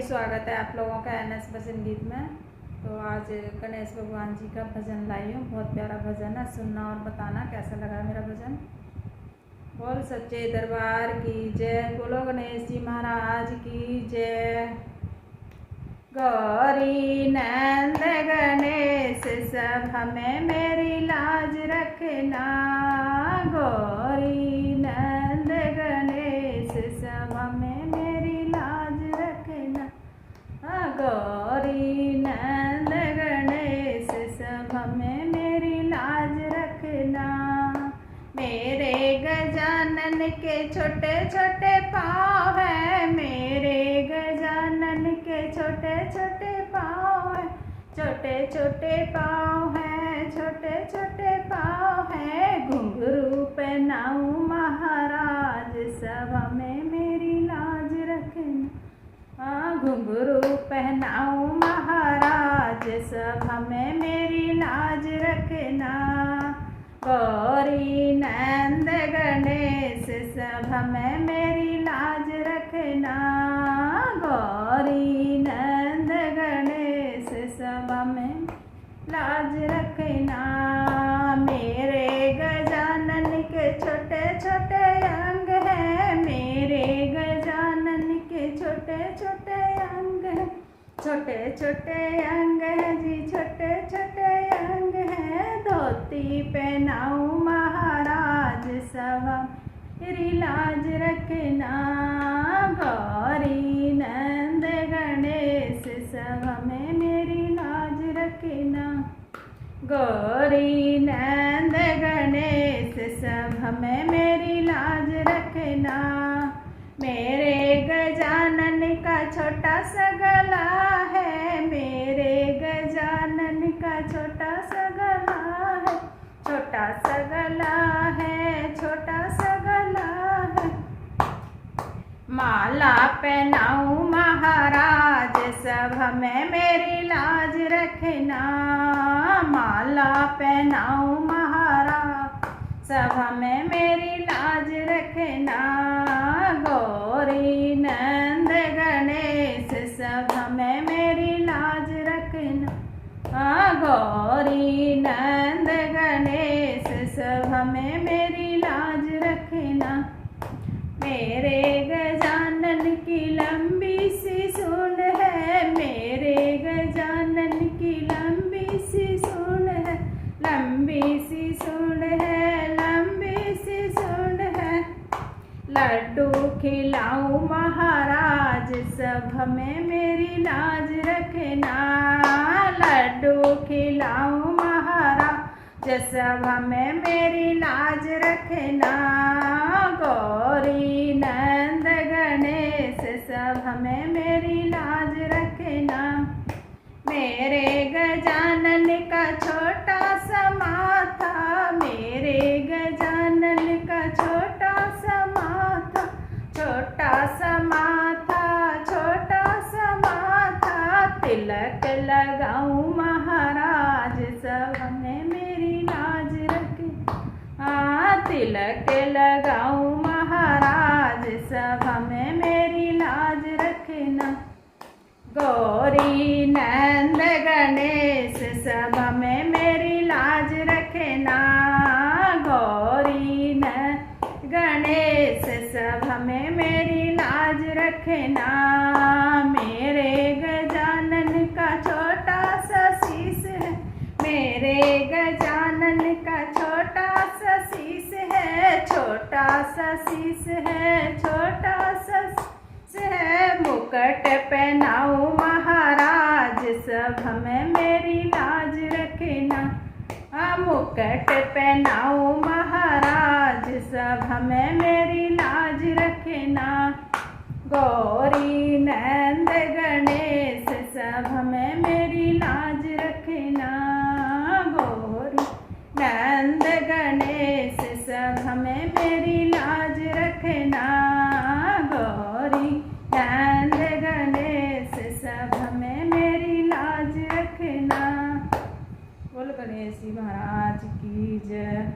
स्वागत है आप लोगों का एनएस भजन गीत में। तो आज गणेश भगवान जी का भजन लाई हूँ। बहुत प्यारा भजन है, सुनना और बताना कैसा लगा मेरा भजन। बोल सच्चे दरबार की जय, बोलो गणेश जी महाराज की जय। गौरी नंद गणेश सब हमें मेरी लाज रखना, गौरी नंद गणेश सब हमें मेरी लाज रखना, गौरी नंद गणेश सब हमें मेरी लाज रखना। मेरे गजानन के छोटे छोटे पाँव है, मेरे गजानन के छोटे छोटे पाँव है, छोटे छोटे पाँव है, छोटे छोटे पाँव है। घुंघरू पहनाऊं महाराज सब हमें मेरी लाज रखना, घुंघरू पहनाऊं महाराज सब हमें मेरी लाज रखना। गौरी नंद गणेश सब हमें मेरी लाज रखना, गौरी नंद गणेश सब हमें लाज रखना। मेरे गजानन के छोटे छोटे अंग हैं, मेरे गजानन के छोटे छोटे अंग हैं, छोटे छोटे अंग हैं जी, छोटे छोटे अंग हैं। धोती पहनाऊं महाराज सब मेरी लाज रखना, गौरी नंद गणेश सब हमें मेरी लाज रखना, गौरी नंद गणेश सब हमें मेरी लाज रखना। मेरे गजानन का छोटा सा गला है, मेरे गजानन का छोटा सा गला है, छोटा सा गला है, छोटा सा गला है। माला पहनाऊं महाराज सब हमें मेरी लाज रखना, माला पहनाऊं महाराज सब हमें मेरी लाज रखना। गौरी नंद गणेश सब हमें मेरी लाज रखना, गौरी नंद गणेश सब हमें मेरी लाज रखना। मेरे गजानन की लंबी सी सूंड है, मेरे गजानन की लंबी सी सूंड है, लंबी सी सूंड है, लंबी सी सूंड है। लड्डू खिलाऊं महाराज सब हमें मेरी लाज रखना, लड्डू खिलाऊं महाराज सब हमें मेरी लाज रखना। गौरी नंद गणेश सब हमें मेरी लाज रखना। मेरे गजानन का छोटा सा माथा, मेरे गजानन का छोटा सा माथा, छोटा सा माथा, छोटा सा माथा। तिलक लगाऊं महाराज सब हमें मेरी लाज रखना, तिलक लगाऊं महाराज सब हमें मेरी लाज रखना। गौरी नंद गणेश सब हमें मेरी लाज रखना, गौरी नंद गणेश सब हमें मेरी लाज रखना। मेरे गजानन का छोटा सा शीश है, मेरे गजानन का छोटा सा शीश है, छोटा सा शीश है, छोटा सा शीश है। मुकुट पहनाऊं महाराज सब हमें मेरी लाज रखना, मुकुट पहनाऊं महाराज सब हमें मेरी लाज रखना। गौरी नंद गणेश सब हमें मेरी लाज रखना, गौरी नंद गणेश सब हमें मेरी लाज रखना, गौरी नंद गणेश सब हमें मेरी लाज रखना। बोल गणेश जी महाराज की जय।